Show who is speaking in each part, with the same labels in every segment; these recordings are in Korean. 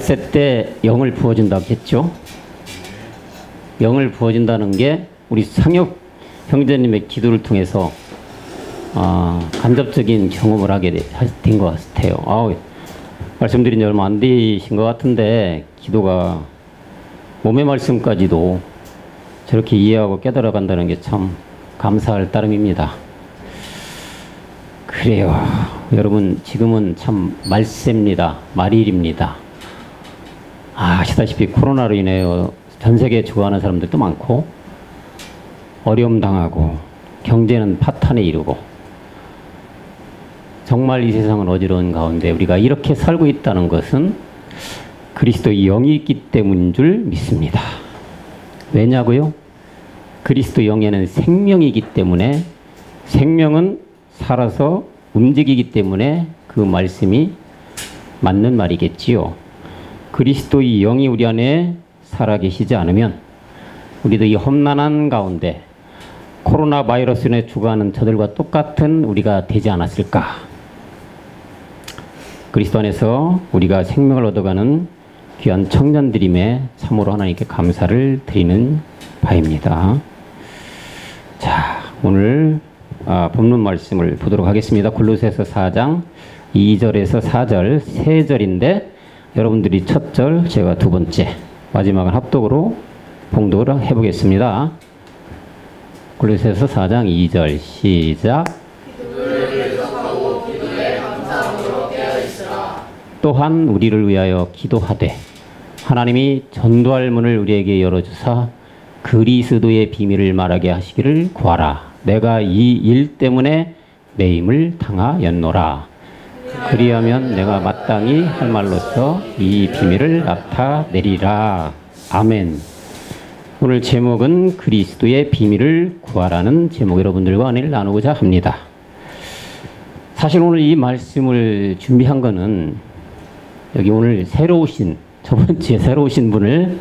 Speaker 1: 말세 때 영을 부어준다고 했죠. 영을 부어준다는 게 우리 상혁 형제님의 기도를 통해서 간접적인 경험을 하게 된 것 같아요. 말씀드린 지 얼마 안 되신 것 같은데 기도가 몸의 말씀까지도 저렇게 이해하고 깨달아 간다는 게 참 감사할 따름입니다. 그래요. 여러분, 지금은 참 말세입니다. 말일입니다. 아시다시피 코로나로 인해 전 세계에 죽어가는 사람들도 많고, 어려움 당하고, 경제는 파탄에 이르고, 정말 이 세상은 어지러운 가운데 우리가 이렇게 살고 있다는 것은 그리스도의 영이 있기 때문인 줄 믿습니다. 왜냐고요? 그리스도 영에는 생명이기 때문에, 생명은 살아서 움직이기 때문에 그 말씀이 맞는 말이겠지요. 그리스도의 영이 우리 안에 살아계시지 않으면 우리도 이 험난한 가운데 코로나 바이러스 인해 죽어가는 저들과 똑같은 우리가 되지 않았을까. 그리스도 안에서 우리가 생명을 얻어가는 귀한 청년들임에 참으로 하나님께 감사를 드리는 바입니다. 자, 오늘 본문 말씀을 보도록 하겠습니다. 골로새서 4장 2절에서 4절, 3절인데 여러분들이 첫 절, 제가 두 번째, 마지막은 합독으로 봉독을 해보겠습니다. 골로새서 4장 2절 시작. 또한 우리를 위하여 기도하되 하나님이 전도할 문을 우리에게 열어주사 그리스도의 비밀을 말하게 하시기를 구하라. 내가 이 일 때문에 매임을 당하였노라. 그리하면 내가 마땅히 할 말로써 이 비밀을 나타내리라. 아멘. 오늘 제목은 그리스도의 비밀을 구하라는 제목, 여러분들과 은혜를 나누고자 합니다. 사실 오늘 이 말씀을 준비한 거는 여기 오늘 새로 오신, 저번 주에 새로 오신 분을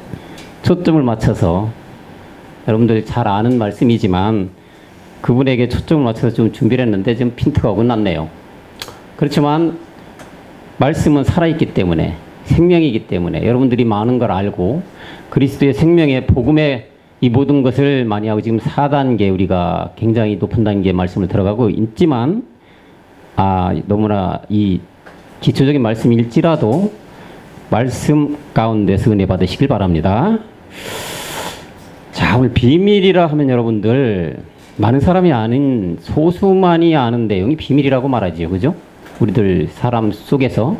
Speaker 1: 초점을 맞춰서, 여러분들 잘 아는 말씀이지만 그분에게 초점을 맞춰서 좀 준비를 했는데 좀 핀트가 어긋났네요. 그렇지만 말씀은 살아있기 때문에, 생명이기 때문에 여러분들이 많은 걸 알고 그리스도의 생명의 복음의 이 모든 것을 많이 하고 지금 4단계 우리가 굉장히 높은 단계의 말씀을 들어가고 있지만 너무나 이 기초적인 말씀일지라도 말씀 가운데서 은혜 받으시길 바랍니다. 자, 오늘 비밀이라 하면 여러분들 많은 사람이 아는, 소수만이 아는 내용이 비밀이라고 말하지요. 그죠? 우리들 사람 속에서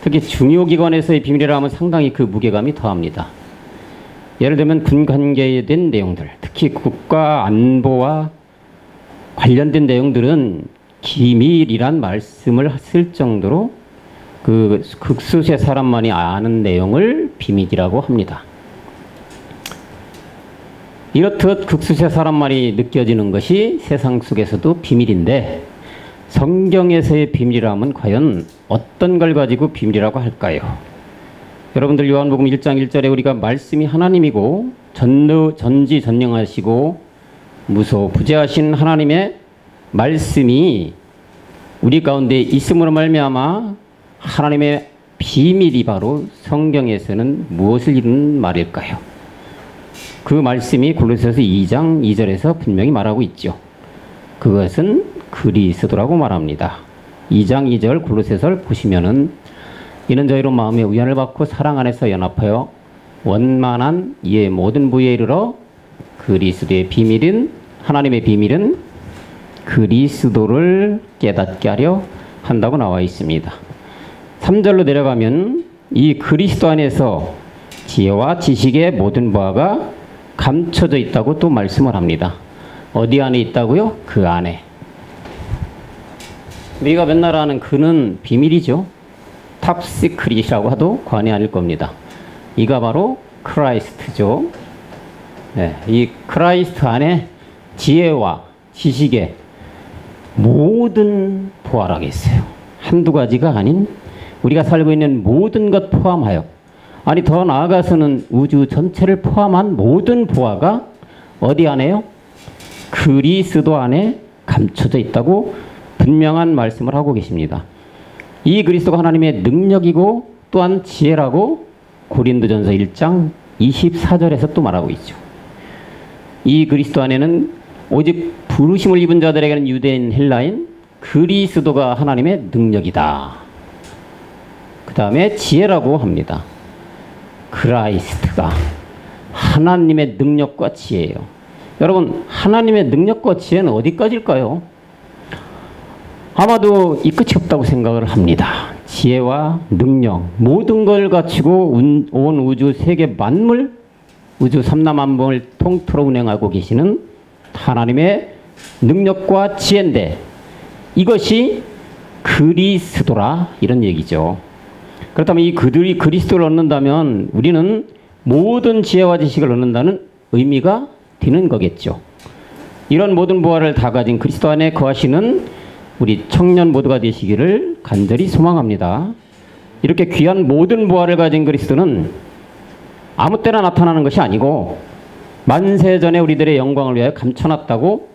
Speaker 1: 특히 중요기관에서의 비밀이라 하면 상당히 그 무게감이 더합니다. 예를 들면 군 관계에 된 내용들, 특히 국가 안보와 관련된 내용들은 기밀이란 말씀을 쓸 정도로 그 극수의 사람만이 아는 내용을 비밀이라고 합니다. 이렇듯 극수의 사람만이 느껴지는 것이 세상 속에서도 비밀인데, 성경에서의 비밀이라면 과연 어떤 걸 가지고 비밀이라고 할까요? 여러분들 요한복음 1장 1절에 우리가 말씀이 하나님이고 전지전능하시고 무소부재하신 하나님의 말씀이 우리 가운데 있음으로 말미암아 하나님의 비밀이 바로 성경에서는 무엇을 이루는 말일까요? 그 말씀이 골로새서 2장 2절에서 분명히 말하고 있죠. 그것은 그리스도라고 말합니다. 2장 2절 골로새서를 보시면은 이는 저희로 마음의 위안을 받고 사랑 안에서 연합하여 원만한 이의 모든 부위에 이르러 그리스도의 비밀은, 하나님의 비밀은 그리스도를 깨닫게 하려 한다고 나와 있습니다. 3절로 내려가면 이 그리스도 안에서 지혜와 지식의 모든 바가 감춰져 있다고 또 말씀을 합니다. 어디 안에 있다고요? 그 안에. 우리가 맨날 하는 그는 비밀이죠. 탑 시크릿이라고 해도 과언이 아닐 겁니다. 이가 바로 크라이스트죠. 네, 이 크라이스트 안에 지혜와 지식의 모든 보화라고 했어요. 한두 가지가 아닌 우리가 살고 있는 모든 것 포함하여, 아니 더 나아가서는 우주 전체를 포함한 모든 보화가 어디 안에요? 그리스도 안에 감춰져 있다고 분명한 말씀을 하고 계십니다. 이 그리스도가 하나님의 능력이고 또한 지혜라고 고린도전서 1장 24절에서 또 말하고 있죠. 이 그리스도 안에는 오직 부르심을 입은 자들에게는 유대인 헬라인 그리스도가 하나님의 능력이다. 그 다음에 지혜라고 합니다. 크라이스트가 하나님의 능력과 지혜예요. 여러분, 하나님의 능력과 지혜는 어디까지일까요? 아마도 이 끝이 없다고 생각을 합니다. 지혜와 능력, 모든 걸 갖추고 온 우주 세계 만물, 우주 삼라만봉을 통틀어 운행하고 계시는 하나님의 능력과 지혜인데 이것이 그리스도라 이런 얘기죠. 그렇다면 이 그들이 그리스도를 얻는다면 우리는 모든 지혜와 지식을 얻는다는 의미가 되는 거겠죠. 이런 모든 보화를 다 가진 그리스도 안에 거하시는 우리 청년 모두가 되시기를 간절히 소망합니다. 이렇게 귀한 모든 보화를 가진 그리스도는 아무 때나 나타나는 것이 아니고 만세전에 우리들의 영광을 위하여 감춰놨다고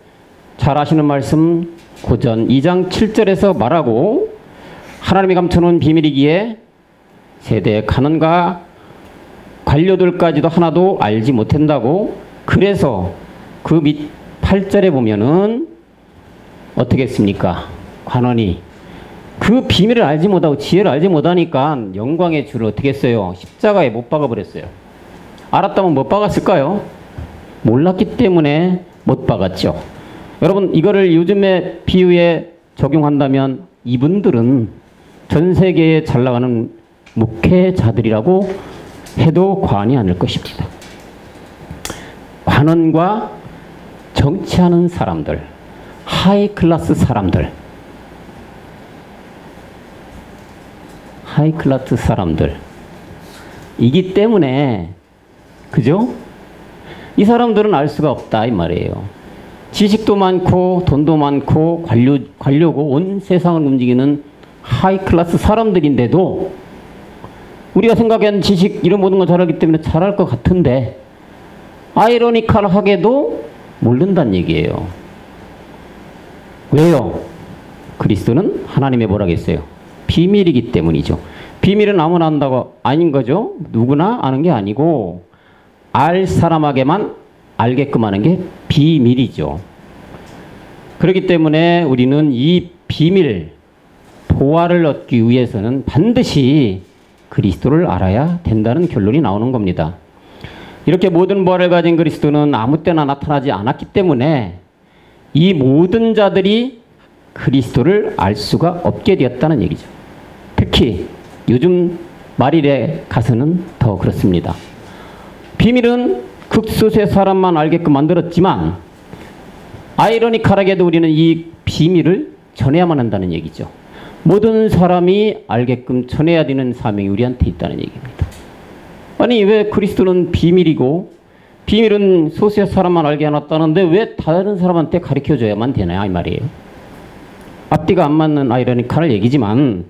Speaker 1: 잘 아시는 말씀 고전 2장 7절에서 말하고 하나님이 감춰놓은 비밀이기에 세대의 가난과 관료들까지도 하나도 알지 못한다고 그래서 그 밑 8절에 보면은 어떻게 했습니까? 관원이 그 비밀을 알지 못하고 지혜를 알지 못하니까 영광의 주를 어떻게 했어요? 십자가에 못 박아버렸어요. 알았다면 못 박았을까요? 몰랐기 때문에 못 박았죠. 여러분, 이거를 요즘의 비유에 적용한다면 이분들은 전 세계에 잘 나가는 목회자들이라고 해도 과언이 아닐 것입니다. 관원과 정치하는 사람들, 하이 클래스 사람들, 하이 클래스 사람들이기 때문에 그죠? 이 사람들은 알 수가 없다 이 말이에요. 지식도 많고 돈도 많고 관료고 온 세상을 움직이는 하이 클래스 사람들인데도 우리가 생각하는 지식 이런 모든 걸 잘하기 때문에 잘할 것 같은데 아이러니컬하게도 모른다는 얘기예요. 왜요? 그리스도는 하나님의 뭐라겠어요? 비밀이기 때문이죠. 비밀은 아무나 안다고 아닌 거죠. 누구나 아는 게 아니고 알 사람에게만 알게끔 하는 게 비밀이죠. 그렇기 때문에 우리는 이 비밀, 보화를 얻기 위해서는 반드시 그리스도를 알아야 된다는 결론이 나오는 겁니다. 이렇게 모든 보화를 가진 그리스도는 아무 때나 나타나지 않았기 때문에 이 모든 자들이 그리스도를 알 수가 없게 되었다는 얘기죠. 특히 요즘 말일에 가서는 더 그렇습니다. 비밀은 극소수의 사람만 알게끔 만들었지만 아이러니컬하게도 우리는 이 비밀을 전해야만 한다는 얘기죠. 모든 사람이 알게끔 전해야 되는 사명이 우리한테 있다는 얘기입니다. 아니 왜 그리스도는 비밀이고 비밀은 소수의 사람만 알게 해놨다는데 왜 다른 사람한테 가르쳐줘야만 되나요? 이 말이에요. 앞뒤가 안 맞는 아이러니컬한 얘기지만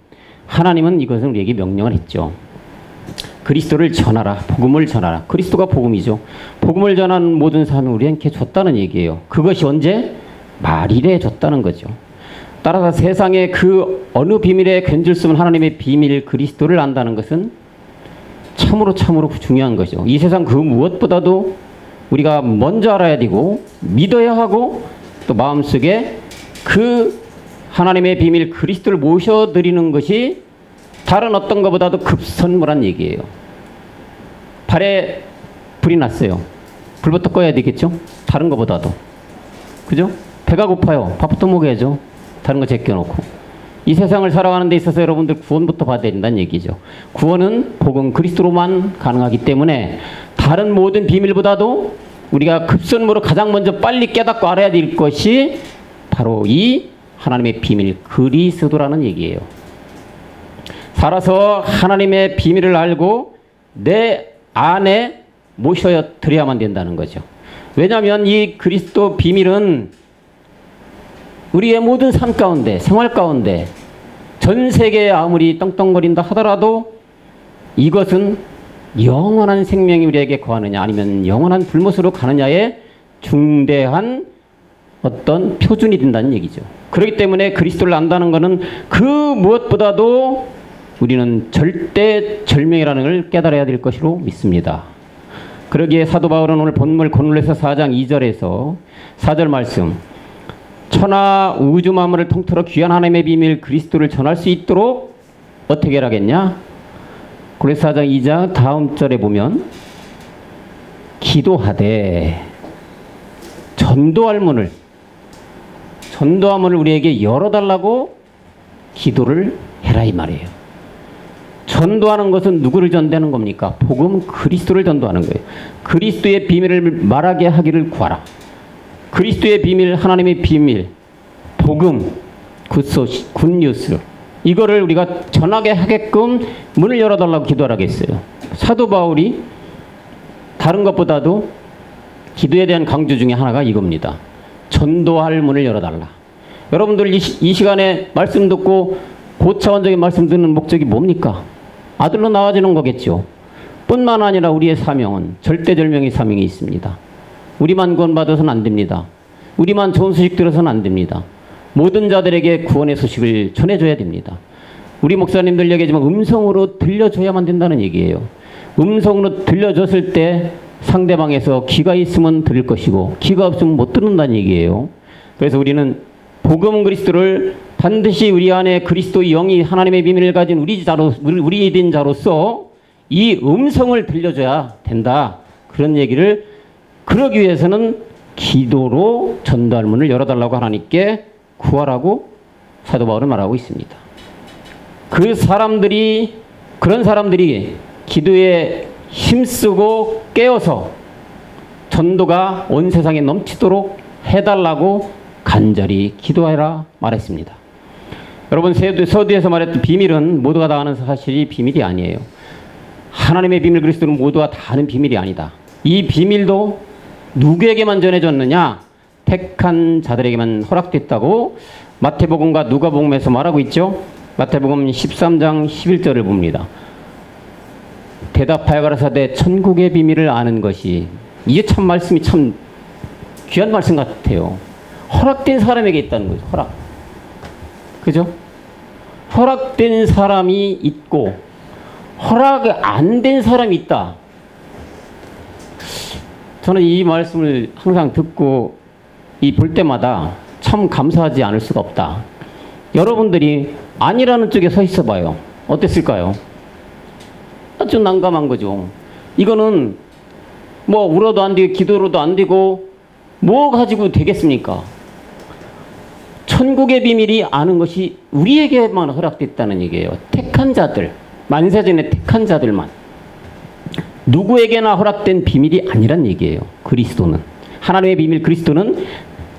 Speaker 1: 하나님은 이것을 우리에게 명령을 했죠. 그리스도를 전하라. 복음을 전하라. 그리스도가 복음이죠. 복음을 전하는 모든 사람이 우리에게 줬다는 얘기예요. 그것이 언제? 말일에 줬다는 거죠. 따라서 세상에 그 어느 비밀에 견줄 수 없는 하나님의 비밀 그리스도를 안다는 것은 참으로 중요한 거죠. 이 세상 그 무엇보다도 우리가 먼저 알아야 되고 믿어야 하고 또 마음속에 그 하나님의 비밀 그리스도를 모셔드리는 것이 다른 어떤 것보다도 급선무란 얘기예요. 발에 불이 났어요. 불부터 꺼야 되겠죠? 다른 것보다도. 그죠? 배가 고파요. 밥부터 먹여야죠. 다른 거 제껴놓고. 이 세상을 살아가는 데 있어서 여러분들 구원부터 받아야 된다는 얘기죠. 구원은 복음 그리스도로만 가능하기 때문에 다른 모든 비밀보다도 우리가 급선무로 가장 먼저 빨리 깨닫고 알아야 될 것이 바로 이 하나님의 비밀 그리스도라는 얘기예요. 살아서 하나님의 비밀을 알고 내 안에 모셔드려야만 된다는 거죠. 왜냐하면 이 그리스도 비밀은 우리의 모든 삶 가운데 생활 가운데 전 세계에 아무리 떵떵거린다 하더라도 이것은 영원한 생명이 우리에게 거하느냐 아니면 영원한 불못으로 가느냐의 중대한 어떤 표준이 된다는 얘기죠. 그렇기 때문에 그리스도를 안다는 것은 그 무엇보다도 우리는 절대 절명이라는 걸 깨달아야 될 것으로 믿습니다. 그러기에 사도 바울은 오늘 본문 고린도서 4장 2절에서 4절 말씀, 천하 우주 만물을 통틀어 귀한 하나님의 비밀 그리스도를 전할 수 있도록 어떻게 하겠냐? 고린도서 4장 2장 다음 절에 보면 기도하되 전도할 문을 우리에게 열어달라고 기도를 해라 이 말이에요. 전도하는 것은 누구를 전도하는 겁니까? 복음 그리스도를 전도하는 거예요. 그리스도의 비밀을 말하게 하기를 구하라. 그리스도의 비밀, 하나님의 비밀, 복음, 굿소식, 굿뉴스, 이거를 우리가 전하게 하게끔 문을 열어달라고 기도하라고 했어요. 사도 바울이 다른 것보다도 기도에 대한 강조 중에 하나가 이겁니다. 전도할 문을 열어달라. 여러분들 이 시간에 말씀 듣고 고차원적인 말씀 듣는 목적이 뭡니까? 아들로 나와지는 거겠죠. 뿐만 아니라 우리의 사명은 절대절명의 사명이 있습니다. 우리만 구원받아서는 안 됩니다. 우리만 좋은 소식 들어서는 안 됩니다. 모든 자들에게 구원의 소식을 전해줘야 됩니다. 우리 목사님들 얘기하지만 음성으로 들려줘야만 된다는 얘기예요. 음성으로 들려줬을 때 상대방에서 귀가 있으면 들을 것이고 귀가 없으면 못 듣는다는 얘기예요. 그래서 우리는 복음 그리스도를 반드시 우리 안에 그리스도의 영이 하나님의 비밀을 가진 우리인 자로서 이 음성을 들려줘야 된다. 그런 얘기를 그러기 위해서는 기도로 전도할 문을 열어달라고 하나님께 구하라고 사도 바울은 말하고 있습니다. 그런 사람들이 기도에 힘쓰고 깨어서 전도가 온 세상에 넘치도록 해달라고 간절히 기도하라 말했습니다. 여러분, 서두에서 말했던 비밀은 모두가 다 아는 사실이 비밀이 아니에요. 하나님의 비밀 그리스도는 모두가 다 아는 비밀이 아니다. 이 비밀도 누구에게만 전해졌느냐? 택한 자들에게만 허락됐다고 마태복음과 누가복음에서 말하고 있죠. 마태복음 13장 11절을 봅니다. 대답하여 가라사대 천국의 비밀을 아는 것이, 이게 참 말씀이 참 귀한 말씀 같아요. 허락된 사람에게 있다는 거죠. 허락. 그죠? 허락된 사람이 있고 허락 안 된 사람이 있다. 저는 이 말씀을 항상 듣고 볼 때마다 참 감사하지 않을 수가 없다. 여러분들이 아니라는 쪽에 서 있어 봐요. 어땠을까요? 좀 난감한 거죠. 이거는 뭐 울어도 안 되고 기도로도 안 되고 뭐 가지고 되겠습니까? 천국의 비밀이 아는 것이 우리에게만 허락됐다는 얘기예요. 택한 자들, 만세전에 택한 자들만. 누구에게나 허락된 비밀이 아니란 얘기예요. 그리스도는, 하나님의 비밀 그리스도는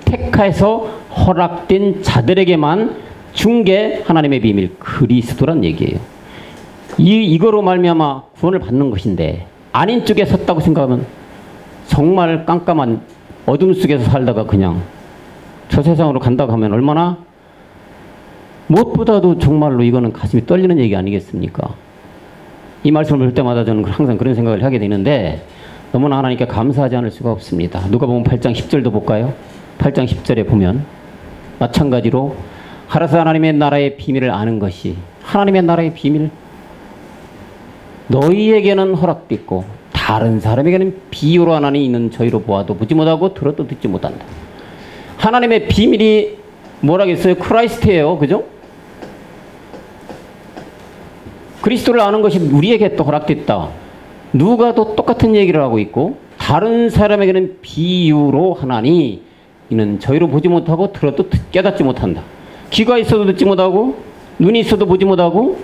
Speaker 1: 택해서 허락된 자들에게만 준 게 하나님의 비밀 그리스도란 얘기예요. 이거로 말미암아 구원을 받는 것인데 아닌 쪽에 섰다고 생각하면 정말 깜깜한 어둠 속에서 살다가 그냥 저 세상으로 간다고 하면 얼마나, 무엇보다도 정말로 이거는 가슴이 떨리는 얘기 아니겠습니까? 이 말씀을 볼 때마다 저는 항상 그런 생각을 하게 되는데 너무나 하나님께 감사하지 않을 수가 없습니다. 누가복음 8장 10절도 볼까요? 8장 10절에 보면 마찬가지로 하라사 하나님의 나라의 비밀을 아는 것이, 하나님의 나라의 비밀, 너희에게는 허락됐고 다른 사람에게는 비유로 하나니 있는 저희로 보아도 보지 못하고 들어도 듣지 못한다. 하나님의 비밀이 뭐라겠어요? 크라이스트예요. 그죠? 그리스도를 아는 것이 우리에게 또 허락됐다. 누가 또 똑같은 얘기를 하고 있고 다른 사람에게는 비유로 하나니 이는 저희로 보지 못하고 들어도 깨닫지 못한다. 귀가 있어도 듣지 못하고 눈이 있어도 보지 못하고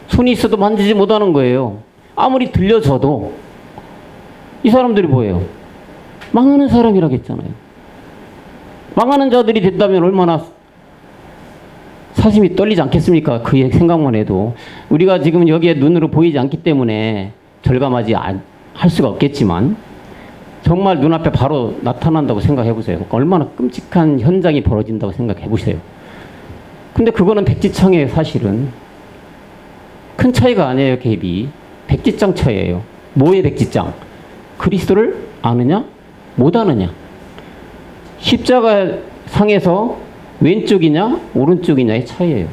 Speaker 1: 손이 있어도 만지지 못하는 거예요. 아무리 들려줘도 이 사람들이 뭐예요? 망하는 사람이라겠잖아요. 망하는 자들이 된다면 얼마나 사심이 떨리지 않겠습니까? 그 생각만 해도. 우리가 지금 여기에 눈으로 보이지 않기 때문에 절감하지 할 수가 없겠지만 정말 눈앞에 바로 나타난다고 생각해 보세요. 얼마나 끔찍한 현장이 벌어진다고 생각해 보세요. 근데 그거는 백지창이에요. 사실은 큰 차이가 아니에요. 갭이 백지장 차이예요. 뭐의 백지장? 그리스도를 아느냐 못 아느냐. 십자가 상에서 왼쪽이냐 오른쪽이냐의 차이예요.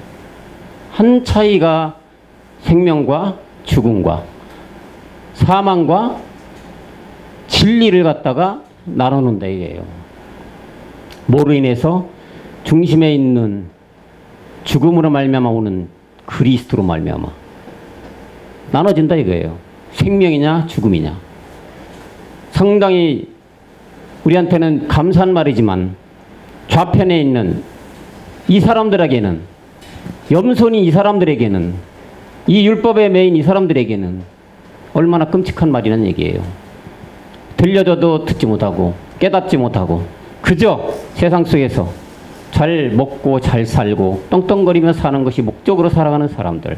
Speaker 1: 한 차이가 생명과 죽음과 사망과 진리를 갖다가 나눠놓는다 이거예요. 뭐로 인해서? 중심에 있는 죽음으로 말미암아 오는 그리스도로 말미암아 나눠진다 이거예요. 생명이냐 죽음이냐. 상당히 우리한테는 감사한 말이지만 좌편에 있는 이 사람들에게는, 염손이 이 사람들에게는, 이 율법의 메인 이 사람들에게는 얼마나 끔찍한 말이란 얘기예요. 들려줘도 듣지 못하고 깨닫지 못하고 그저 세상 속에서 잘 먹고 잘 살고 떵떵거리며 사는 것이 목적으로 살아가는 사람들.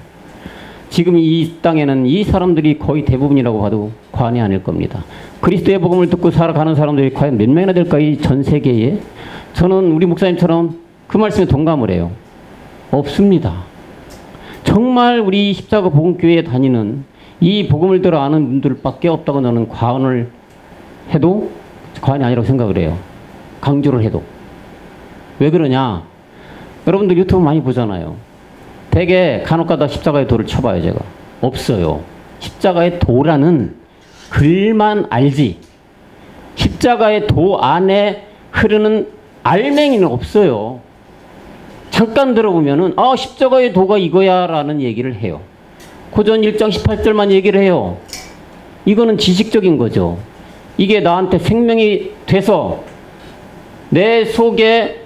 Speaker 1: 지금 이 땅에는 이 사람들이 거의 대부분이라고 봐도 과언이 아닐 겁니다. 그리스도의 복음을 듣고 살아가는 사람들이 과연 몇 명이나 될까 이 전 세계에? 저는 우리 목사님처럼 그 말씀에 동감을 해요. 없습니다. 정말 우리 십자가 복음교회에 다니는 이 복음을 들어 아는 분들밖에 없다고 저는 과언을 해도 과언이 아니라고 생각을 해요. 강조를 해도. 왜 그러냐? 여러분들 유튜브 많이 보잖아요. 되게 간혹가다 십자가의 도를 쳐봐요. 제가. 없어요. 십자가의 도라는 글만 알지 십자가의 도 안에 흐르는 알맹이는 없어요. 잠깐 들어보면은 십자가의 도가 이거야 라는 얘기를 해요. 고전 1장 18절만 얘기를 해요. 이거는 지식적인 거죠. 이게 나한테 생명이 돼서 내 속에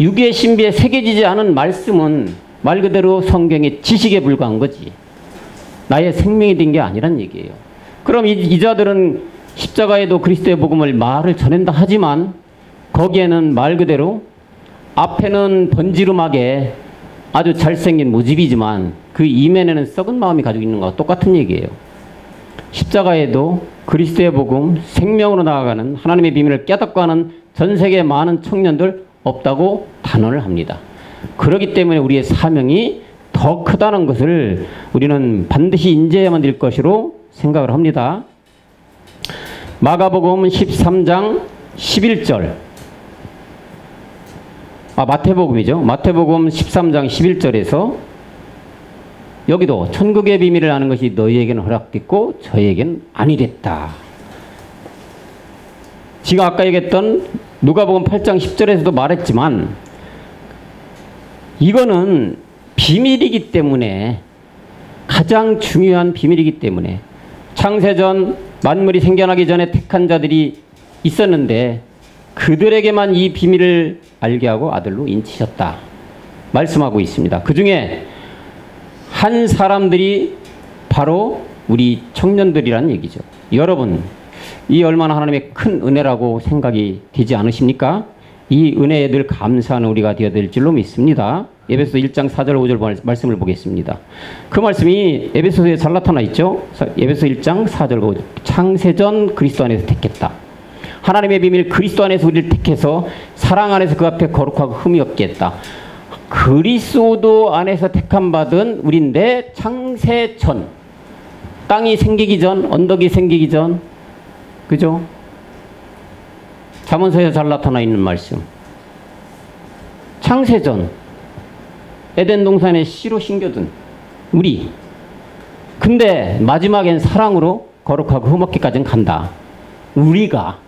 Speaker 1: 육의 신비에 새겨지지 않은 말씀은 말 그대로 성경의 지식에 불과한 거지. 나의 생명이 된 게 아니란 얘기예요. 그럼 이 자들은 십자가에도 그리스도의 복음을 말을 전한다 하지만 거기에는 말 그대로 앞에는 번지름하게 아주 잘생긴 모집이지만 그 이면에는 썩은 마음이 가지고 있는 것과 똑같은 얘기예요. 십자가에도 그리스도의 복음, 생명으로 나아가는 하나님의 비밀을 깨닫고 하는 전 세계 많은 청년들 없다고 단언을 합니다. 그렇기 때문에 우리의 사명이 더 크다는 것을 우리는 반드시 인지해야만 될 것으로 생각을 합니다. 마가복음 13장 11절. 마태복음이죠. 마태복음 13장 11절에서 여기도 천국의 비밀을 아는 것이 너희에게는 허락됐고 저희에게는 아니랬다. 제가 아까 얘기했던 누가복음 8장 10절에서도 말했지만 이거는 비밀이기 때문에, 가장 중요한 비밀이기 때문에 창세전 만물이 생겨나기 전에 택한 자들이 있었는데 그들에게만 이 비밀을 알게 하고 아들로 인치셨다 말씀하고 있습니다. 그 중에 한 사람들이 바로 우리 청년들이란 얘기죠. 여러분, 이 얼마나 하나님의 큰 은혜라고 생각이 되지 않으십니까? 이 은혜에 늘 감사하는 우리가 되어야 될 줄로 믿습니다. 에베소서 1장 4절 5절 말씀을 보겠습니다. 그 말씀이 에베소서에 잘 나타나 있죠. 에베소서 1장 4절 5절. 창세전 그리스도 안에서 택했다. 하나님의 비밀 그리스도 안에서 우리를 택해서 사랑 안에서 그 앞에 거룩하고 흠이 없게 했다. 그리스도 안에서 택함 받은 우린데 창세전, 땅이 생기기 전, 언덕이 생기기 전, 그죠? 잠언서에 잘 나타나 있는 말씀. 창세전 에덴 동산에 씨로 심겨둔 우리. 근데 마지막엔 사랑으로 거룩하고 흠없게까지는 간다. 우리가,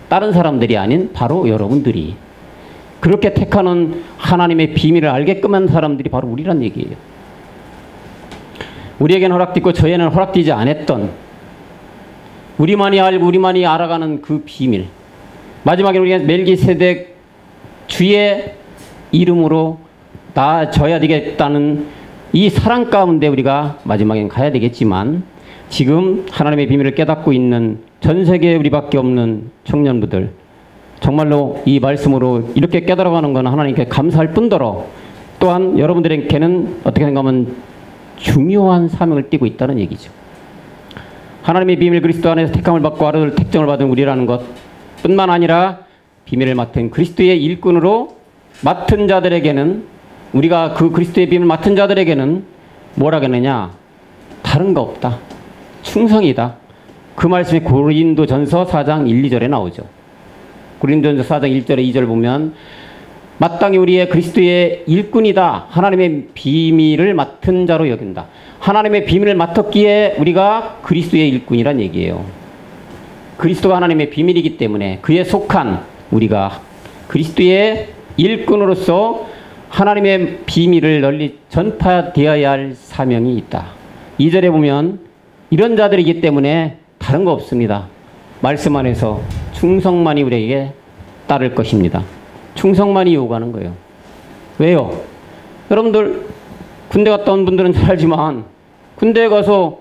Speaker 1: 다른 사람들이 아닌 바로 여러분들이 그렇게 택하는 하나님의 비밀을 알게끔 한 사람들이 바로 우리란 얘기예요. 우리에게는 허락되고 저희에는 허락되지 않았던, 우리만이 알고 우리만이 알아가는 그 비밀, 마지막에 우리가 멜기세덱 주의 이름으로 나아져야 되겠다는 이 사랑 가운데 우리가 마지막엔 가야 되겠지만, 지금 하나님의 비밀을 깨닫고 있는 전 세계에 우리밖에 없는 청년부들, 정말로 이 말씀으로 이렇게 깨달아가는 건 하나님께 감사할 뿐더러 또한 여러분들에게는 어떻게 생각하면 중요한 사명을 띠고 있다는 얘기죠. 하나님의 비밀 그리스도 안에서 택함을 받고 아들 택정을 받은 우리라는 것 뿐만 아니라 비밀을 맡은 그리스도의 일꾼으로 맡은 자들에게는, 우리가 그 그리스도의 비밀을 맡은 자들에게는 뭐라 하겠느냐? 다른 거 없다. 충성이다. 그 말씀이 고린도전서 4장 1, 2절에 나오죠. 고린도전서 4장 1절에 2절 보면 마땅히 우리의 그리스도의 일꾼이다. 하나님의 비밀을 맡은 자로 여긴다. 하나님의 비밀을 맡았기에 우리가 그리스도의 일꾼이란 얘기예요. 그리스도가 하나님의 비밀이기 때문에 그에 속한 우리가 그리스도의 일꾼으로서 하나님의 비밀을 널리 전파되어야 할 사명이 있다. 2절에 보면 이런 자들이기 때문에 다른 거 없습니다. 말씀 안에서 충성만이 우리에게 따를 것입니다. 충성만이 요구하는 거예요. 왜요? 여러분들 군대 갔다 온 분들은 잘 알지만 군대에 가서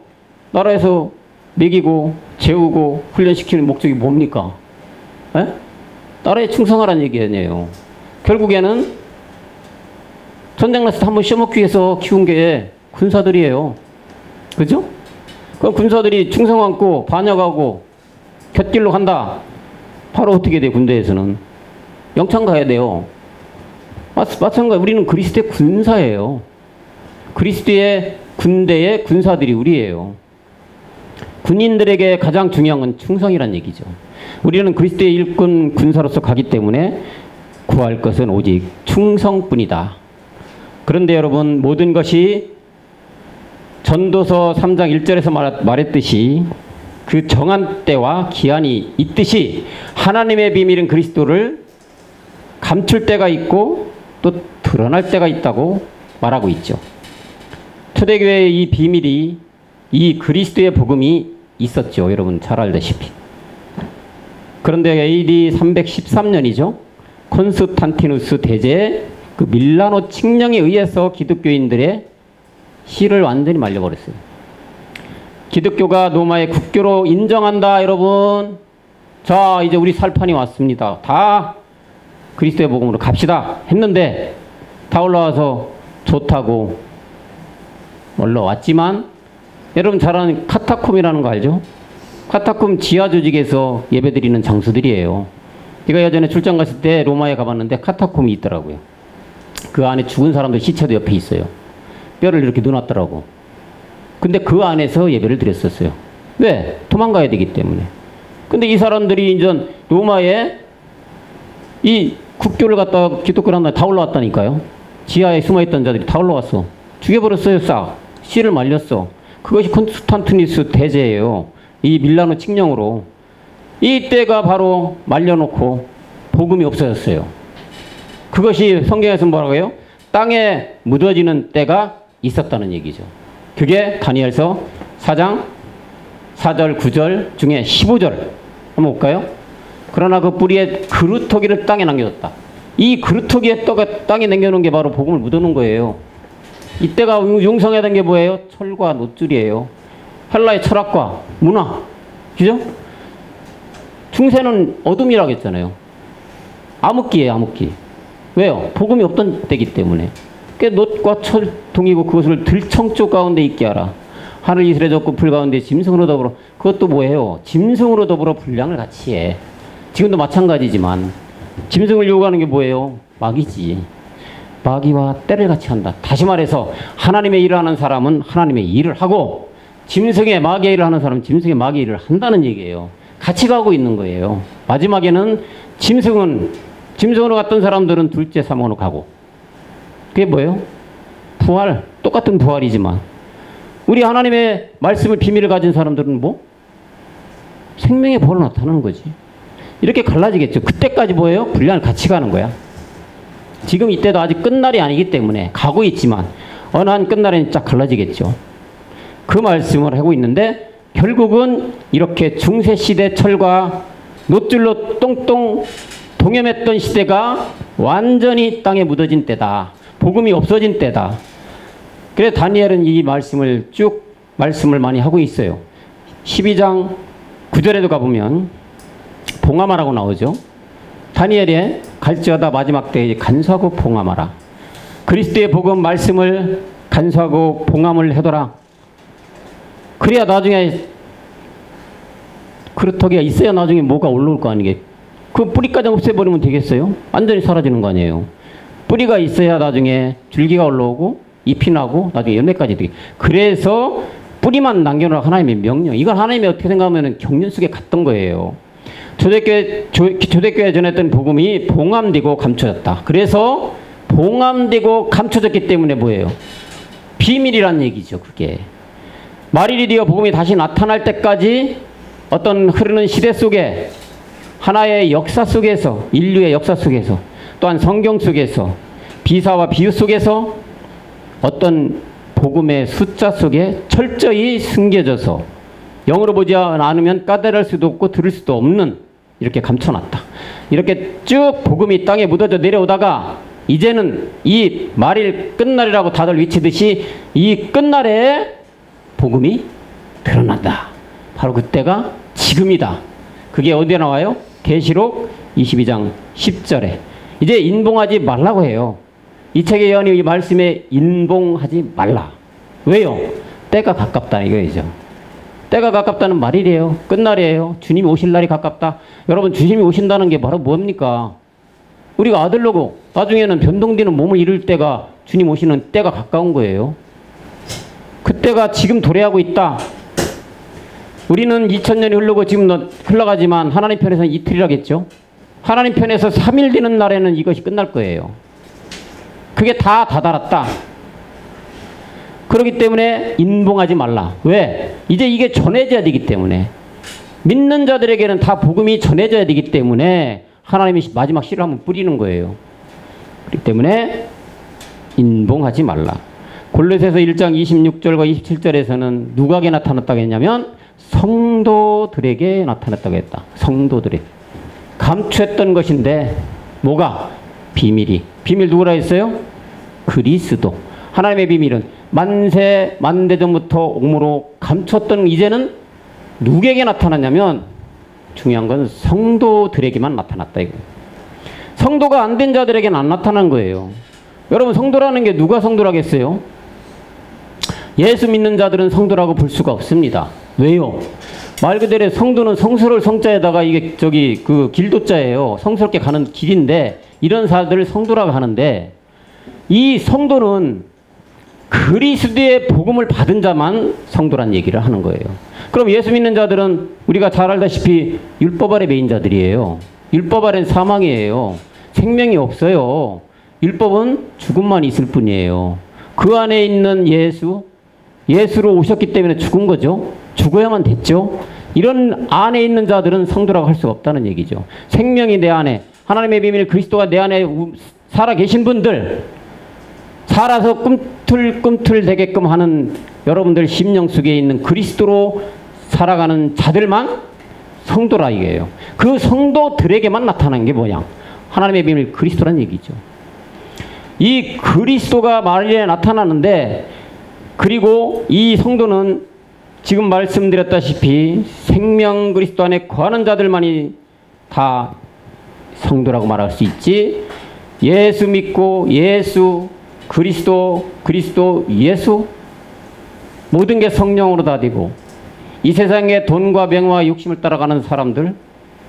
Speaker 1: 나라에서 먹이고 재우고 훈련시키는 목적이 뭡니까? 에? 나라에 충성하라는 얘기 아니에요. 결국에는 전쟁 났을 때 한번 씌워먹기 위해서 키운 게 군사들이에요. 그죠? 그럼 군사들이 충성 않고 반역하고 곁길로 간다. 바로 어떻게 돼? 군대에서는 영창 가야 돼요. 마찬가지 우리는 그리스도의 군사예요. 그리스도의 군대의 군사들이 우리예요. 군인들에게 가장 중요한 건 충성이란 얘기죠. 우리는 그리스도의 일꾼 군사로서 가기 때문에 구할 것은 오직 충성뿐이다. 그런데 여러분, 모든 것이 전도서 3장 1절에서 말했듯이 그 정한 때와 기한이 있듯이 하나님의 비밀은 그리스도를 감출 때가 있고 또 드러날 때가 있다고 말하고 있죠. 초대교회의 이 비밀이, 이 그리스도의 복음이 있었죠. 여러분 잘 알다시피. 그런데 AD 313년이죠. 콘스탄티누스 대제의 그 밀라노 칙령에 의해서 기독교인들의 실을 완전히 말려버렸어요. 기독교가 로마의 국교로 인정한다, 여러분. 자, 이제 우리 살판이 왔습니다. 다 그리스도의 복음으로 갑시다 했는데 다 올라와서 좋다고 올라왔지만, 여러분 잘 아는 카타콤이라는 거 알죠? 카타콤 지하 조직에서 예배드리는 장소들이에요. 제가 예전에 출장 갔을 때 로마에 가봤는데 카타콤이 있더라고요. 그 안에 죽은 사람들 시체도 옆에 있어요. 뼈를 이렇게 넣어놨더라고. 근데 그 안에서 예배를 드렸었어요. 왜? 도망가야 되기 때문에. 근데 이 사람들이 이제 로마에 이 국교를 갖다가 기독교를 한다 다 올라왔다니까요. 지하에 숨어있던 자들이 다 올라왔어. 죽여버렸어요. 싹. 씨를 말렸어. 그것이 콘스탄티누스 대제예요. 이 밀라노 칙령으로. 이때가 바로 말려놓고 복음이 없어졌어요. 그것이 성경에서 뭐라고 해요? 땅에 묻어지는 때가 있었다는 얘기죠. 그게 다니엘서 4장 4절 9절 중에 15절 한번 볼까요? 그러나 그 뿌리에 그루터기를 땅에 남겨뒀다. 이 그루터기에 땅에 남겨놓은 게 바로 복음을 묻어놓은 거예요. 이때가 융성해야 게 뭐예요? 철과 놋줄이에요. 헬라의 철학과 문화. 그죠? 중세는 어둠이라고 했잖아요. 암흑기예요, 암흑기. 왜요? 복음이 없던 때이기 때문에. 그 놋과 철통이고 그것을 들청조 가운데 있게 하라. 하늘 이슬에 젖고 불 가운데 짐승으로 더불어. 그것도 뭐예요? 짐승으로 더불어 분량을 같이 해. 지금도 마찬가지지만 짐승을 요구하는 게 뭐예요? 마귀지. 마귀와 때를 같이 한다. 다시 말해서 하나님의 일을 하는 사람은 하나님의 일을 하고, 짐승의 마귀의 일을 하는 사람은 짐승의 마귀의 일을 한다는 얘기예요. 같이 가고 있는 거예요. 마지막에는 짐승으로 갔던 사람들은 둘째 사망으로 가고. 그게 뭐예요? 부활. 똑같은 부활이지만 우리 하나님의 말씀을 비밀을 가진 사람들은 뭐? 생명의 부활로 나타나는 거지. 이렇게 갈라지겠죠. 그때까지 뭐예요? 분량을 같이 가는 거야. 지금 이때도 아직 끝날이 아니기 때문에 가고 있지만 어느 한 끝날에는 쫙 갈라지겠죠. 그 말씀을 하고 있는데, 결국은 이렇게 중세시대 철과 놋줄로 똥똥 동염했던 시대가 완전히 땅에 묻어진 때다. 복음이 없어진 때다. 그래서 다니엘은 이 말씀을 쭉 말씀을 많이 하고 있어요. 12장 9절에도 가보면 봉함하라고 나오죠. 다니엘의 갈지어다 마지막 때에 간수하고 봉함하라. 그리스도의 복음 말씀을 간수하고 봉함을 해둬라. 그래야 나중에 그루터기가 있어야 나중에 뭐가 올라올 거 아니게. 그 뿌리까지 없애버리면 되겠어요? 완전히 사라지는 거 아니에요. 뿌리가 있어야 나중에 줄기가 올라오고 잎이 나고 나중에 열매까지 되게. 그래서 뿌리만 남겨놓으라 하나님의 명령. 이걸 하나님이 어떻게 생각하면 경륜 속에 갔던 거예요. 초대교회 전했던 복음이 봉함되고 감춰졌다. 그래서 봉함되고 감춰졌기 때문에 뭐예요? 비밀이란 얘기죠. 그게 말일이 되어 복음이 다시 나타날 때까지 어떤 흐르는 시대 속에 하나의 역사 속에서, 인류의 역사 속에서, 또한 성경 속에서, 비사와 비유 속에서 어떤 복음의 숫자 속에 철저히 숨겨져서 영으로 보지 않으면 까닭할 수도 없고 들을 수도 없는, 이렇게 감춰놨다. 이렇게 쭉 복음이 땅에 묻어져 내려오다가 이제는 이 말일 끝날이라고 다들 외치듯이 이 끝날에 복음이 드러난다. 바로 그때가 지금이다. 그게 어디에 나와요? 계시록 22장 10절에 이제 인봉하지 말라고 해요. 이 책의 예언이 이 말씀에 인봉하지 말라. 왜요? 때가 가깝다 이거죠. 때가 가깝다는 말이래요. 끝날이에요. 주님이 오실 날이 가깝다. 여러분, 주님이 오신다는 게 바로 뭡니까? 우리가 아들로고 나중에는 변동되는 몸을 이룰 때가, 주님 오시는 때가 가까운 거예요. 그때가 지금 도래하고 있다. 우리는 2000년이 흐르고 지금 흘러가지만 하나님 편에서는 이틀이라겠죠. 하나님 편에서 3일 되는 날에는 이것이 끝날 거예요. 그게 다 다다랐다. 그렇기 때문에 인봉하지 말라. 왜? 이제 이게 전해져야 되기 때문에, 믿는 자들에게는 다 복음이 전해져야 되기 때문에 하나님이 마지막 씨를 한번 뿌리는 거예요. 그렇기 때문에 인봉하지 말라. 골로새서 1장 26절과 27절에서는 누구에게 나타났다고 했냐면 성도들에게 나타났다고 했다. 성도들에게. 감추었던 것인데 뭐가? 비밀이. 비밀 누구라 했어요? 그리스도. 하나님의 비밀은 만세 만대전부터 옥무로 감췄던, 이제는 누구에게 나타났냐면 중요한 건 성도들에게만 나타났다 이거. 성도가 안 된 자들에게는 안 나타난 거예요. 여러분, 성도라는 게 누가 성도라겠어요? 예수 믿는 자들은 성도라고 볼 수가 없습니다. 왜요? 말 그대로 성도는 성스러울 성자에다가 이게 그 길도자예요. 성스럽게 가는 길인데 이런 사람들을 성도라고 하는데, 이 성도는 그리스도의 복음을 받은 자만 성도란 얘기를 하는 거예요. 그럼 예수 믿는 자들은 우리가 잘 알다시피 율법 아래 매인 자들이에요. 율법 아래는 사망이에요. 생명이 없어요. 율법은 죽음만 있을 뿐이에요. 그 안에 있는 예수로 오셨기 때문에 죽은 거죠. 죽어야만 됐죠. 이런 안에 있는 자들은 성도라고 할 수가 없다는 얘기죠. 생명이 내 안에, 하나님의 비밀 그리스도가 내 안에 살아 계신 분들, 살아서 꿈틀꿈틀 되게끔 하는 여러분들 심령 속에 있는 그리스도로 살아가는 자들만 성도라 이게요. 그 성도들에게만 나타난 게 뭐냐? 하나님의 비밀 그리스도란 얘기죠. 이 그리스도가 말일에 나타나는데, 그리고 이 성도는 지금 말씀드렸다시피 생명 그리스도 안에 거하는 자들만이 다 성도라고 말할 수 있지, 예수 믿고 예수 그리스도 예수 모든 게 성령으로 다 되고 이 세상에 돈과 명예와 욕심을 따라가는 사람들,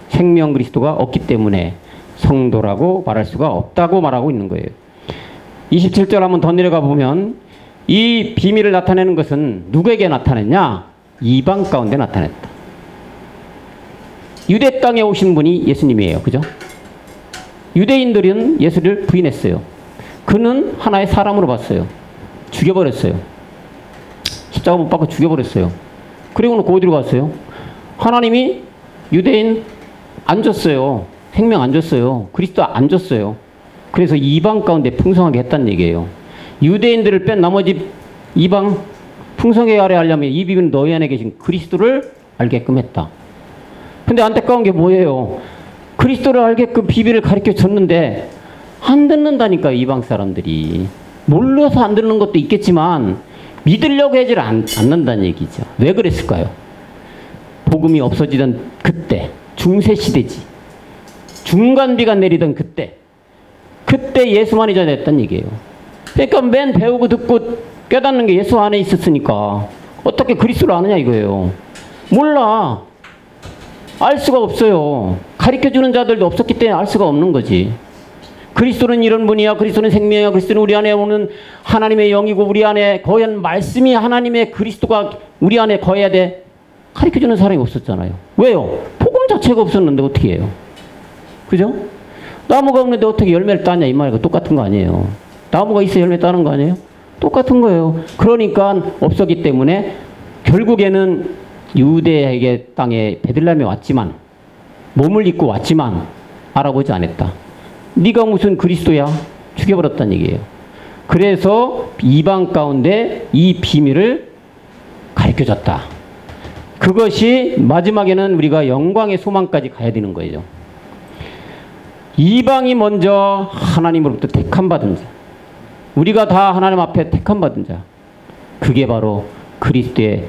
Speaker 1: 생명 그리스도가 없기 때문에 성도라고 말할 수가 없다고 말하고 있는 거예요. 27절 한번 더 내려가 보면 이 비밀을 나타내는 것은 누구에게 나타냈냐? 이방 가운데 나타냈다. 유대 땅에 오신 분이 예수님이에요. 그죠? 유대인들은 예수를 부인했어요. 그는 하나의 사람으로 봤어요. 죽여버렸어요. 십자가 못 박고 죽여버렸어요. 그리고는 어디로 갔어요? 하나님이 유대인 안 줬어요. 생명 안 줬어요. 그리스도 안 줬어요. 그래서 이방 가운데 풍성하게 했다는 얘기예요. 유대인들을 뺀 나머지 이방 풍성하게 하려면 이 비밀은 너희 안에 계신 그리스도를 알게끔 했다. 근데 안타까운 게 뭐예요? 그리스도를 알게끔 비밀을 가르쳐 줬는데 안 듣는다니까. 이방 사람들이 몰라서 안 듣는 것도 있겠지만 믿으려고 하지 않는다는 얘기죠. 왜 그랬을까요? 복음이 없어지던 그때, 중세시대지, 중간비가 내리던 그때 예수만이 전했던 얘기예요. 그러니까 맨 배우고 듣고 깨닫는 게 예수 안에 있었으니까 어떻게 그리스도를 아느냐 이거예요. 몰라. 알 수가 없어요. 가르쳐주는 자들도 없었기 때문에 알 수가 없는 거지. 그리스도는 이런 분이야. 그리스도는 생명이야. 그리스도는 우리 안에 오는 하나님의 영이고 우리 안에 거한 말씀이 하나님의 그리스도가 우리 안에 거해야 돼. 가르쳐주는 사람이 없었잖아요. 왜요? 복음 복음 자체가 없었는데 어떻게 해요? 그죠? 나무가 없는데 어떻게 열매를 따냐 이 말과 똑같은 거 아니에요. 나무가 있어 열매 따는 거 아니에요? 똑같은 거예요. 그러니까 없었기 때문에 결국에는 유대에게 땅에 베들레헴에 왔지만 몸을 입고 왔지만 알아보지 않았다. 네가 무슨 그리스도야? 죽여버렸다는 얘기예요. 그래서 이방 가운데 이 비밀을 가르쳐줬다. 그것이 마지막에는 우리가 영광의 소망까지 가야 되는 거예요. 이방이 먼저 하나님으로부터 택함받은 자, 우리가 다 하나님 앞에 택함받은 자, 그게 바로 그리스도의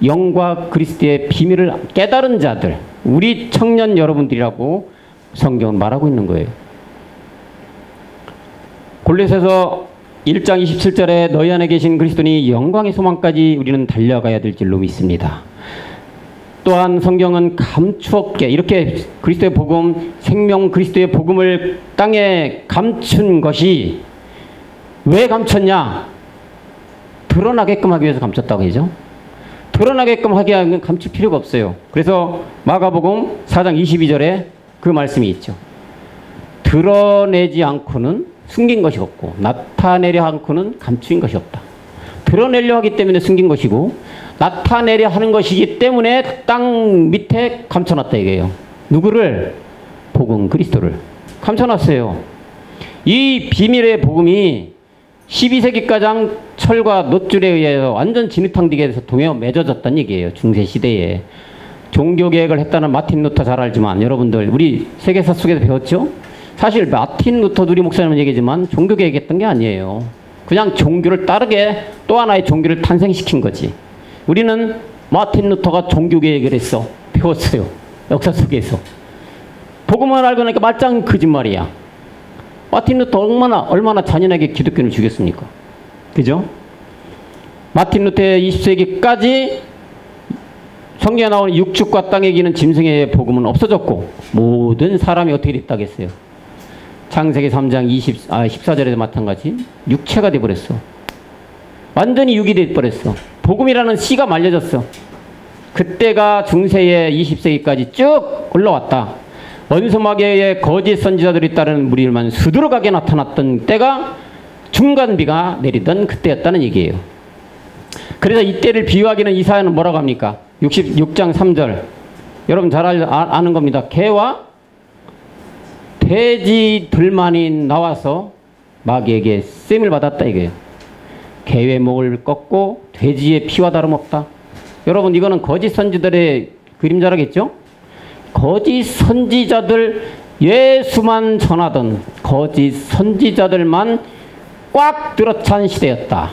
Speaker 1: 영과 그리스도의 비밀을 깨달은 자들, 우리 청년 여러분들이라고 성경은 말하고 있는 거예요. 골로새서 1장 27절에 너희 안에 계신 그리스도니 영광의 소망까지 우리는 달려가야 될 줄로 믿습니다. 또한 성경은 감추었게 이렇게 그리스도의 복음, 생명 그리스도의 복음을 땅에 감춘 것이 왜 감췄냐? 드러나게끔 하기 위해서 감췄다고 하죠. 드러나게끔 하기 위해서 감출 필요가 없어요. 그래서 마가복음 4장 22절에 그 말씀이 있죠. 드러내지 않고는 숨긴 것이 없고 나타내려 않고는 감추인 것이 없다. 드러내려 하기 때문에 숨긴 것이고 나타내려 하는 것이기 때문에 땅 밑에 감춰놨다 이게요. 누구를? 복음 그리스도를 감춰놨어요. 이 비밀의 복음이 12세기 가장 철과 놋줄에 의해서 완전 진흙탕 뒤에서 동에 맺어졌다는 얘기예요. 중세시대에. 종교개혁을 했다는 마틴 루터 잘 알지만 여러분들 우리 세계사 속에서 배웠죠? 사실 마틴 루터 누리 목사님은 얘기지만 종교개혁했던 게 아니에요. 그냥 종교를 따르게 또 하나의 종교를 탄생시킨 거지. 우리는 마틴 루터가 종교개혁을 했어. 배웠어요. 역사 속에서. 복음을 알고 나니까 말짱 거짓말이야. 마틴 루터 얼마나 잔인하게 기독교를 죽였습니까? 그죠? 마틴 루터의 20세기까지 성경에 나오는 육축과 땅에 기는 짐승의 복음은 없어졌고 모든 사람이 어떻게 됐다겠어요? 창세기 3장 14절에도 마찬가지 육체가 돼버렸어. 완전히 육이 돼버렸어. 복음이라는 씨가 말려졌어. 그때가 중세의 20세기까지 쭉 올라왔다. 원수마귀의 거짓 선지자들이 따르는 무리들만 수두룩하게 나타났던 때가 중간비가 내리던 그때였다는 얘기예요. 그래서 이때를 비유하기는 이사야는 뭐라고 합니까? 66장 3절 여러분 잘 아는 겁니다. 개와 돼지들만이 나와서 마귀에게 셈을 받았다 이거예요. 개의 목을 꺾고 돼지의 피와 다름없다. 여러분 이거는 거짓 선지자들의 그림자라겠죠? 거짓 선지자들 예수만 전하던 거짓 선지자들만 꽉 들어찬 시대였다.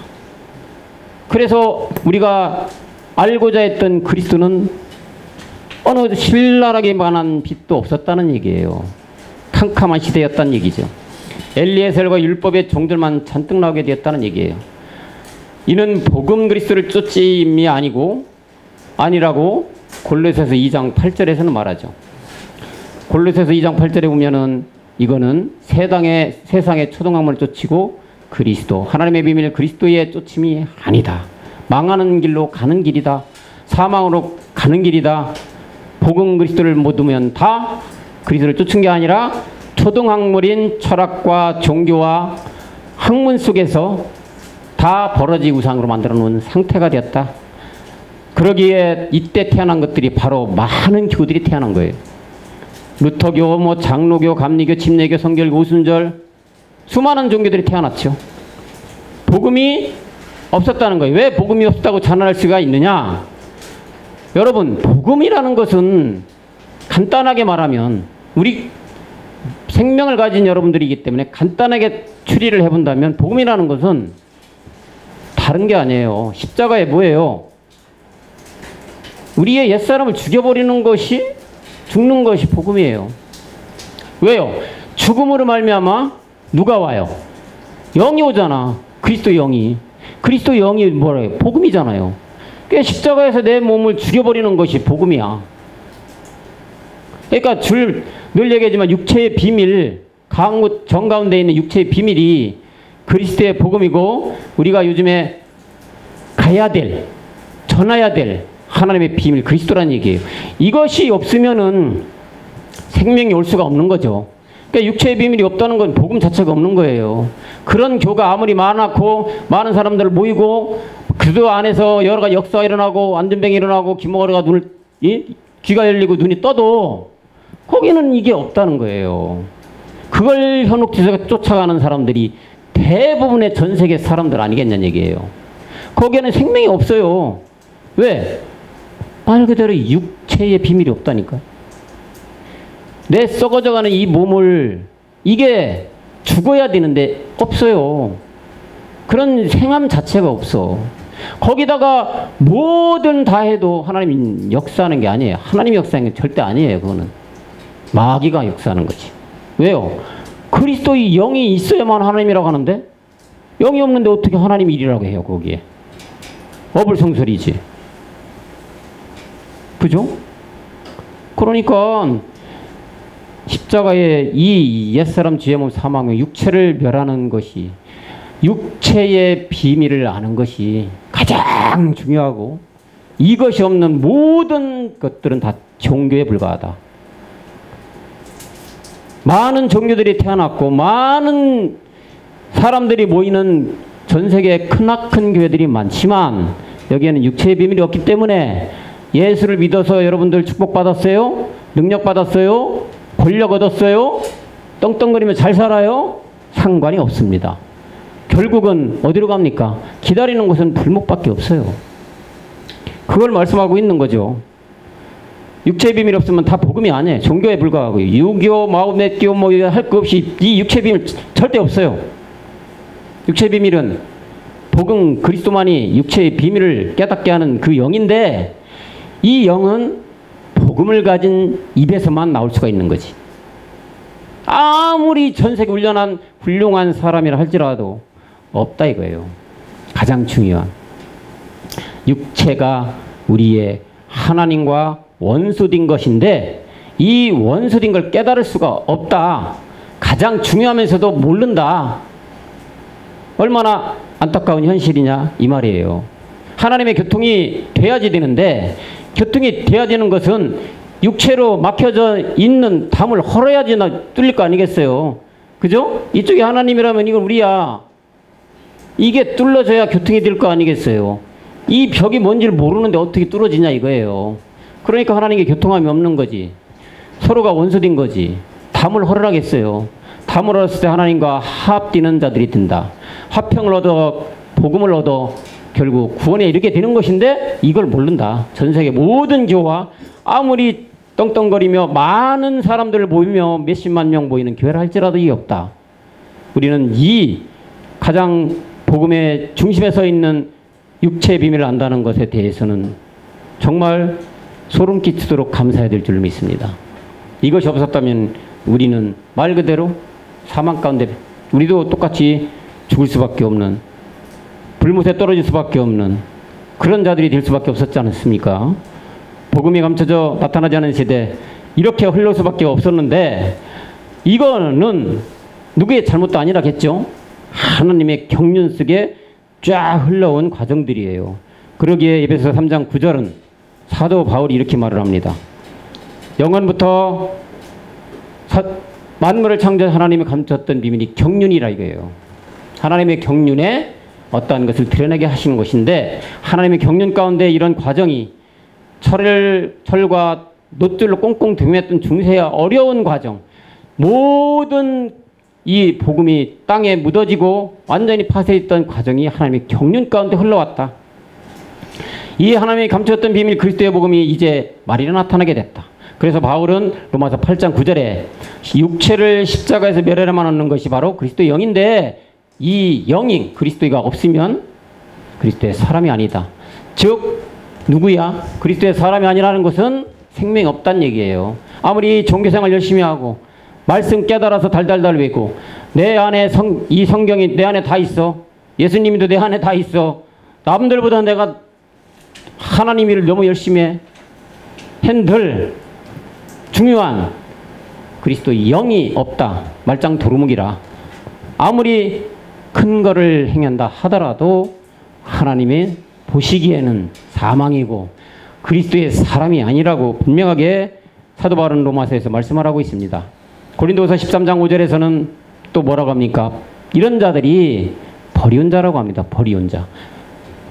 Speaker 1: 그래서 우리가 알고자 했던 그리스도는 어느 신랄하게만한 빛도 없었다는 얘기예요. 캄캄한 시대였다는 얘기죠. 엘리에셀과 율법의 종들만 잔뜩 나오게 되었다는 얘기예요. 이는 복음 그리스도를 쫓임이 아니라고 골로새서 2장 8절에서는 말하죠. 골로새서 2장 8절에 보면은 이거는 세상의 초등학문을 쫓이고 그리스도 하나님의 비밀 그리스도의 쫓임이 아니다. 망하는 길로 가는 길이다. 사망으로 가는 길이다. 복음 그리스도를 못 두면 다 그리스도를 쫓은 게 아니라 초등학문인 철학과 종교와 학문 속에서 다 버러지 우상으로 만들어 놓은 상태가 되었다. 그러기에 이때 태어난 것들이 바로 많은 교들이 태어난 거예요. 루터교, 장로교, 감리교, 침례교, 성결교, 오순절 수많은 종교들이 태어났죠. 복음이 없었다는 거예요. 왜 복음이 없었다고 자랑할 수가 있느냐? 여러분 복음이라는 것은 간단하게 말하면 우리 생명을 가진 여러분들이기 때문에 간단하게 추리를 해본다면 복음이라는 것은 다른 게 아니에요. 십자가에 뭐예요? 우리의 옛사람을 죽여버리는 것이 죽는 것이 복음이에요. 왜요? 죽음으로 말미암아 누가 와요? 영이 오잖아. 그리스도 영이. 그리스도 영이 뭐래요? 복음이잖아요. 그러니까 십자가에서 내 몸을 죽여버리는 것이 복음이야. 그러니까 늘 얘기하지만 육체의 비밀, 정가운데 있는 육체의 비밀이 그리스도의 복음이고 우리가 요즘에 가야 될, 전해야 될 하나님의 비밀 그리스도란 얘기예요. 이것이 없으면은 생명이 올 수가 없는 거죠. 그러니까 육체의 비밀이 없다는 건 복음 자체가 없는 거예요. 그런 교가 아무리 많고 많은 사람들 모이고 그 안에서 여러 가지 역사가 일어나고 안전병이 일어나고 김모가리가 귀가 열리고 눈이 떠도 거기는 이게 없다는 거예요. 그걸 현혹지석에 쫓아가는 사람들이 대부분의 전 세계 사람들 아니겠냐는 얘기예요. 거기에는 생명이 없어요. 왜? 말 그대로 육체의 비밀이 없다니까. 내 썩어져가는 이 몸을 이게 죽어야 되는데 없어요. 그런 생함 자체가 없어. 거기다가 뭐든 다 해도 하나님 역사하는 게 아니에요. 하나님 역사하는 게 절대 아니에요. 그거는 마귀가 역사하는 거지. 왜요? 그리스도의 영이 있어야만 하나님이라고 하는데 영이 없는데 어떻게 하나님 일이라고 해요. 거기에 어불성설이지. 그죠? 그러니까 십자가의 이 옛사람 죄의 몸 사망의 육체를 멸하는 것이, 육체의 비밀을 아는 것이 가장 중요하고, 이것이 없는 모든 것들은 다 종교에 불과하다. 많은 종교들이 태어났고 많은 사람들이 모이는 전 세계에 크나큰 교회들이 많지만 여기에는 육체의 비밀이 없기 때문에 예수를 믿어서 여러분들 축복받았어요? 능력받았어요? 권력 얻었어요? 떵떵거리며 잘 살아요? 상관이 없습니다. 결국은 어디로 갑니까? 기다리는 곳은 불목밖에 없어요. 그걸 말씀하고 있는 거죠. 육체의 비밀이 없으면 다 복음이 아니에요. 종교에 불과하고요. 유교, 마오메교 뭐 할 거 없이 이 육체의 비밀 절대 없어요. 육체의 비밀은 복음 그리스도만이 육체의 비밀을 깨닫게 하는 그 영인데, 이 영은 복음을 가진 입에서만 나올 수가 있는 거지. 아무리 전세계 훈련한 훌륭한 사람이라 할지라도 없다 이거예요. 가장 중요한 육체가 우리의 하나님과 원수된 것인데 이 원수된 걸 깨달을 수가 없다. 가장 중요하면서도 모른다. 얼마나 안타까운 현실이냐 이 말이에요. 하나님의 교통이 돼야지 되는데, 교통이 돼야 되는 것은 육체로 막혀져 있는 담을 헐어야지나 뚫릴 거 아니겠어요. 그죠? 이쪽이 하나님이라면 이건 우리야. 이게 뚫어져야 교통이 될 거 아니겠어요. 이 벽이 뭔지를 모르는데 어떻게 뚫어지냐 이거예요. 그러니까 하나님께 교통함이 없는 거지. 서로가 원수된 거지. 담을 헐으라겠어요. 담을 헐었을 때 하나님과 합디는 자들이 된다. 화평을 얻어 복음을 얻어 결국 구원에 이르게 되는 것인데 이걸 모른다. 전 세계 모든 교와 아무리 떵떵거리며 많은 사람들 모이며 몇십만 명 모이는 교회를 할지라도 이게 없다. 우리는 이 가장 복음의 중심에 서 있는 육체의 비밀을 안다는 것에 대해서는 정말 소름 끼치도록 감사해야 될 줄 믿습니다. 이것이 없었다면 우리는 말 그대로 사망 가운데 우리도 똑같이 죽을 수밖에 없는, 불못에 떨어질 수밖에 없는 그런 자들이 될 수밖에 없었지 않습니까? 복음이 감춰져 나타나지 않은 시대, 이렇게 흘러올 수밖에 없었는데 이거는 누구의 잘못도 아니라겠죠. 하나님의 경륜 속에 쫙 흘러온 과정들이에요. 그러기에 에베소서 3장 9절은 사도 바울이 이렇게 말을 합니다. 영원부터 만물을 창조한 하나님이 감췄던 비밀이 경륜이라 이거예요. 하나님의 경륜에 어떠한 것을 드러내게 하시는 것인데, 하나님의 경륜 가운데 이런 과정이 철과 놋줄로 꽁꽁 등했던 중세와 어려운 과정, 모든 이 복음이 땅에 묻어지고 완전히 파쇄했던 과정이 하나님의 경륜 가운데 흘러왔다. 이 하나님이 감추었던 비밀 그리스도의 복음이 이제 말이나 나타나게 됐다. 그래서 바울은 로마서 8장 9절에 육체를 십자가에서 멸하려만 하는 것이 바로 그리스도의 영인데, 이 영이 그리스도가 없으면 그리스도의 사람이 아니다. 즉 누구야? 그리스도의 사람이 아니라는 것은 생명이 없다는 얘기예요. 아무리 종교생활 열심히 하고 말씀 깨달아서 달달달 외고 내 안에 이 성경이 내 안에 다 있어. 예수님도 내 안에 다 있어. 남들보다 내가 하나님 일을 너무 열심히 해. 한들 중요한 그리스도의 영이 없다. 말짱 도루묵이라. 아무리 큰 거를 행한다 하더라도 하나님의 보시기에는 사망이고, 그리스도의 사람이 아니라고 분명하게 사도 바울은 로마서에서 말씀을 하고 있습니다. 고린도서 13장 5절에서는 또 뭐라고 합니까? 이런 자들이 버리운 자라고 합니다. 버리운 자.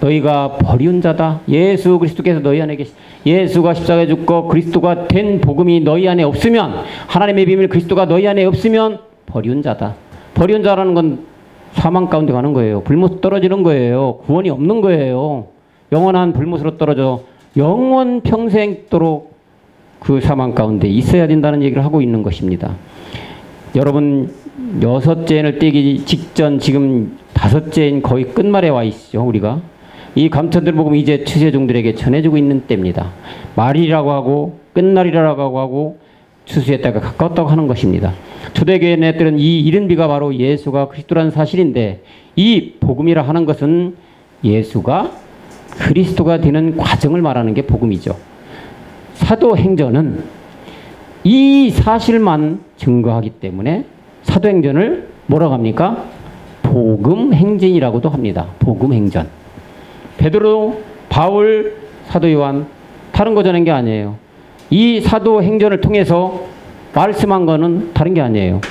Speaker 1: 너희가 버리운 자다. 예수 그리스도께서 너희 안에 계시, 예수가 십자가에 죽고 그리스도가 된 복음이 너희 안에 없으면, 하나님의 비밀 그리스도가 너희 안에 없으면 버리운 자다. 버리운 자라는 건 사망 가운데 가는 거예요. 불못 떨어지는 거예요. 구원이 없는 거예요. 영원한 불못으로 떨어져 영원 평생도록 그 사망 가운데 있어야 된다는 얘기를 하고 있는 것입니다. 여러분, 6째인을 떼기 직전 지금 5째인 거의 끝말에 와 있죠. 우리가 이 감천들 복음 이제 추수종들에게 전해주고 있는 때입니다. 말이라고 하고 끝날이라고 하고 추수의 때가 가까웠다고 하는 것입니다. 초대교회 내들은 이 이른비가 바로 예수가 그리스도라는 사실인데, 이 복음이라 하는 것은 예수가 그리스도가 되는 과정을 말하는 게 복음이죠. 사도행전은 이 사실만 증거하기 때문에 사도행전을 뭐라고 합니까? 복음행전이라고도 합니다. 복음행전. 베드로, 바울, 사도 요한 다른 거 전한 게 아니에요. 이 사도행전을 통해서 말씀한 거는 다른 게 아니에요.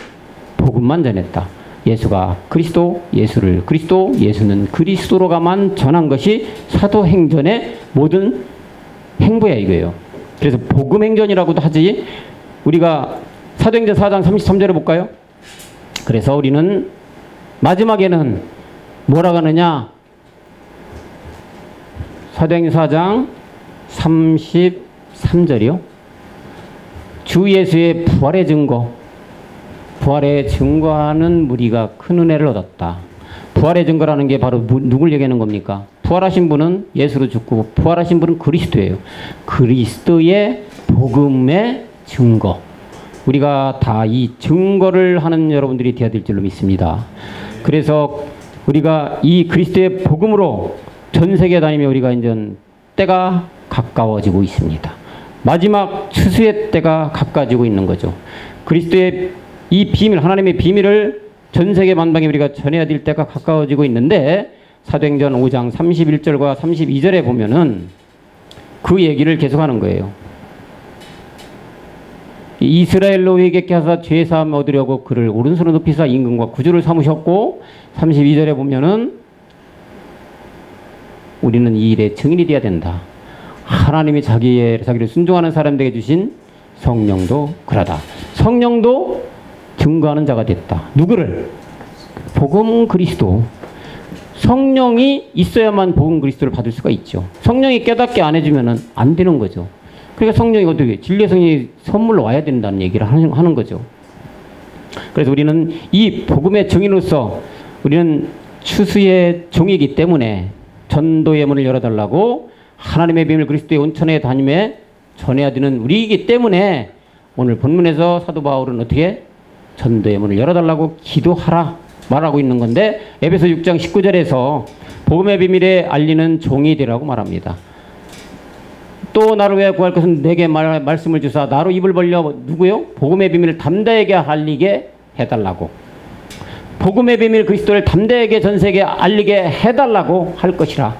Speaker 1: 복음만 전했다. 예수가 그리스도, 예수를 그리스도, 예수는 그리스도로가만 전한 것이 사도행전의 모든 행보야 이거예요. 그래서 복음행전이라고도 하지. 우리가 사도행전 4장 33절을 볼까요? 그래서 우리는 마지막에는 뭐라고 하느냐? 사도행전 4장 33절이요. 주 예수의 부활의 증거, 부활의 증거하는 무리가 큰 은혜를 얻었다. 부활의 증거라는 게 바로 누굴 얘기하는 겁니까? 부활하신 분은 예수로 죽고 부활하신 분은 그리스도예요. 그리스도의 복음의 증거. 우리가 다 이 증거를 하는 여러분들이 되어야 될 줄로 믿습니다. 그래서 우리가 이 그리스도의 복음으로 전 세계 다니며 우리가 이제 때가 가까워지고 있습니다. 마지막 추수의 때가 가까워지고 있는 거죠. 그리스도의 이 비밀, 하나님의 비밀을 전 세계 만방에 우리가 전해야 될 때가 가까워지고 있는데, 사도행전 5장 31절과 32절에 보면은 그 얘기를 계속하는 거예요. 이스라엘로 회개케 하사 죄사함 얻으려고 그를 오른손으로 높이사 임금과 구주를 삼으셨고, 32절에 보면은 우리는 이 일의 증인이 되어야 된다. 하나님이 자기를 순종하는 사람들에게 주신 성령도 그러다. 성령도 증거하는 자가 됐다. 누구를? 복음 그리스도. 성령이 있어야만 복음 그리스도를 받을 수가 있죠. 성령이 깨닫게 안 해주면 안 되는 거죠. 그러니까 성령이 어떻게, 진리의 성령이 선물로 와야 된다는 얘기를 하는 거죠. 그래서 우리는 이 복음의 증인으로서 우리는 추수의 종이기 때문에 전도의 문을 열어달라고 하나님의 비밀 그리스도의 온천에 다니며 전해야 되는 우리이기 때문에 오늘 본문에서 사도 바울은 어떻게 전도의 문을 열어달라고 기도하라 말하고 있는 건데, 에베소 6장 19절에서 복음의 비밀에 알리는 종이 되라고 말합니다. 또 나를 위하여 구할 것은 내게 말씀을 주사 나로 입을 벌려 누구요? 복음의 비밀을 담대하게 알리게 해달라고. 복음의 비밀 그리스도를 담대하게 전 세계에 알리게 해달라고 할 것이라.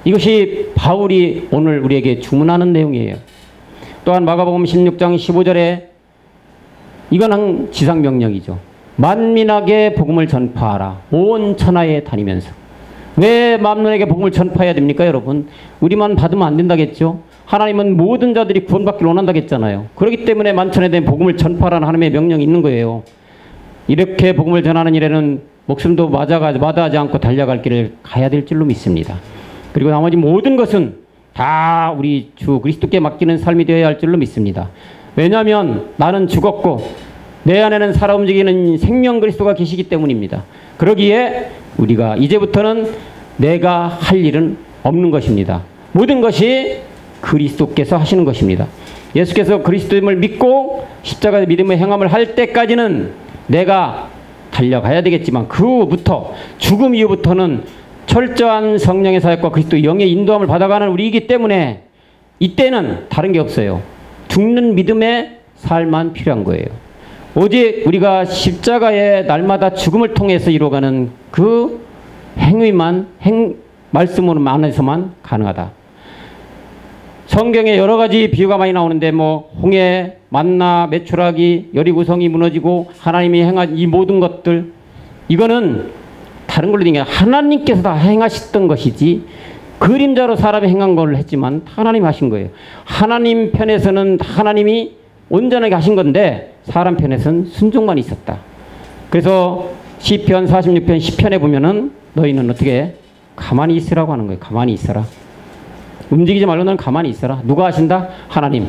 Speaker 1: 이것이 바울이 오늘 우리에게 주문하는 내용이에요. 또한 마가복음 16장 15절에 이건 한 지상명령이죠. 만민에게 복음을 전파하라. 온 천하에 다니면서. 왜 만민에게 복음을 전파해야 됩니까, 여러분? 우리만 받으면 안 된다겠죠? 하나님은 모든 자들이 구원받기를 원한다겠잖아요. 그렇기 때문에 만천에 대한 복음을 전파하라는 하나님의 명령이 있는 거예요. 이렇게 복음을 전하는 일에는 목숨도 마다하지 않고 달려갈 길을 가야 될 줄로 믿습니다. 그리고 나머지 모든 것은 다 우리 주 그리스도께 맡기는 삶이 되어야 할 줄로 믿습니다. 왜냐하면 나는 죽었고 내 안에는 살아 움직이는 생명 그리스도가 계시기 때문입니다. 그러기에 우리가 이제부터는 내가 할 일은 없는 것입니다. 모든 것이 그리스도께서 하시는 것입니다. 예수께서 그리스도임을 믿고 십자가의 믿음의 행함을 할 때까지는 내가 달려가야 되겠지만, 그 후부터 죽음 이후부터는 철저한 성령의 사역과 그리스도 영의 인도함을 받아가는 우리이기 때문에 이때는 다른 게 없어요. 죽는 믿음의 삶만 필요한 거예요. 오직 우리가 십자가의 날마다 죽음을 통해서 이루어가는 그 행위만 말씀으로 안에서만 가능하다. 성경에 여러 가지 비유가 많이 나오는데 뭐 홍해, 만나, 메추라기, 여리고성이 무너지고 하나님이 행한 이 모든 것들, 이거는 다른 걸로 얘기해 하나님께서 다 행하셨던 것이지 그림자로 사람이 행한 걸 했지만 하나님이 하신 거예요. 하나님 편에서는 하나님이 온전하게 하신 건데 사람 편에서는 순종만 있었다. 그래서 시편 46편 10편에 보면은 너희는 어떻게 가만히 있으라고 하는 거예요. 가만히 있어라. 움직이지 말고 너는 가만히 있어라. 누가 하신다? 하나님.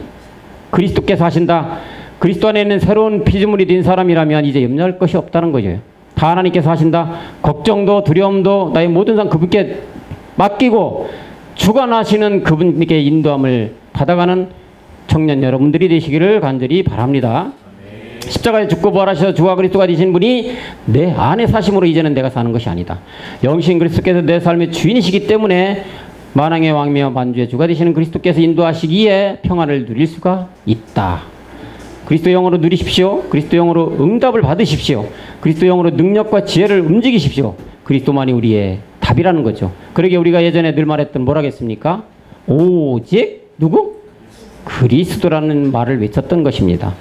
Speaker 1: 그리스도께서 하신다. 그리스도 안에 있는 새로운 피조물이 된 사람이라면 이제 염려할 것이 없다는 거죠. 다 하나님께서 하신다. 걱정도 두려움도 나의 모든 상 그분께 맡기고 주관하시는 그분께 인도함을 받아가는 청년 여러분들이 되시기를 간절히 바랍니다. 십자가에 죽고 부활하셔서 주와 그리스도가 되신 분이 내 안에 사심으로 이제는 내가 사는 것이 아니다. 영신 그리스도께서 내 삶의 주인이시기 때문에 만왕의 왕이며 만주의 주가 되시는 그리스도께서 인도하시기에 평안을 누릴 수가 있다. 그리스도 영으로 누리십시오. 그리스도 영으로 응답을 받으십시오. 그리스도 영으로 능력과 지혜를 움직이십시오. 그리스도만이 우리의 답이라는 거죠. 그러게 우리가 예전에 늘 말했던 뭐라겠습니까? 오직 누구? 그리스도라는 말을 외쳤던 것입니다.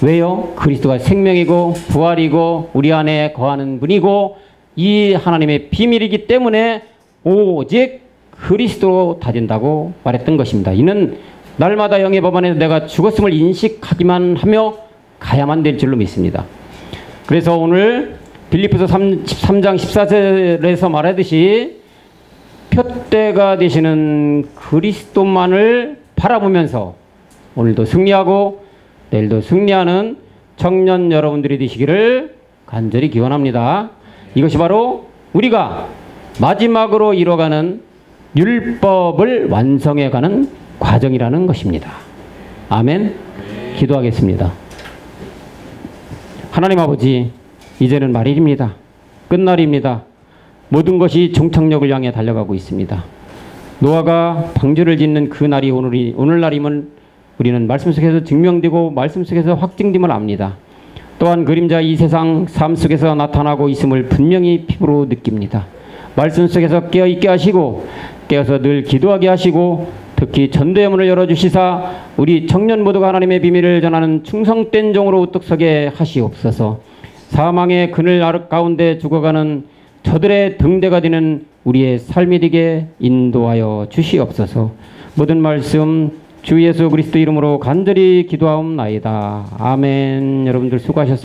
Speaker 1: 왜요? 그리스도가 생명이고 부활이고 우리 안에 거하는 분이고 이 하나님의 비밀이기 때문에 오직 그리스도로 다 된다고 말했던 것입니다. 이는 날마다 영의 법안에서 내가 죽었음을 인식하기만 하며 가야만 될 줄로 믿습니다. 그래서 오늘 빌립보서 13장 14절에서 말하듯이 표대가 되시는 그리스도만을 바라보면서 오늘도 승리하고 내일도 승리하는 청년 여러분들이 되시기를 간절히 기원합니다. 이것이 바로 우리가 마지막으로 이뤄가는 율법을 완성해가는 과정이라는 것입니다. 아멘. 기도하겠습니다. 하나님 아버지, 이제는 말일입니다. 끝날입니다. 모든 것이 종착역을 향해 달려가고 있습니다. 노아가 방주를 짓는 그 날이 오늘날임은 우리는 말씀 속에서 증명되고 말씀 속에서 확증됨을 압니다. 또한 그림자 이 세상 삶 속에서 나타나고 있음을 분명히 피부로 느낍니다. 말씀 속에서 깨어있게 하시고 깨어서 늘 기도하게 하시고 특히 전도의 열어주시사 우리 청년 모두가 하나님의 비밀을 전하는 충성된 종으로 우뚝 서게 하시옵소서. 사망의 그늘 가운데 죽어가는 저들의 등대가 되는 우리의 삶이 되게 인도하여 주시옵소서. 모든 말씀 주 예수 그리스도 이름으로 간절히 기도하옵나이다. 아멘. 여러분들 수고하셨습니다.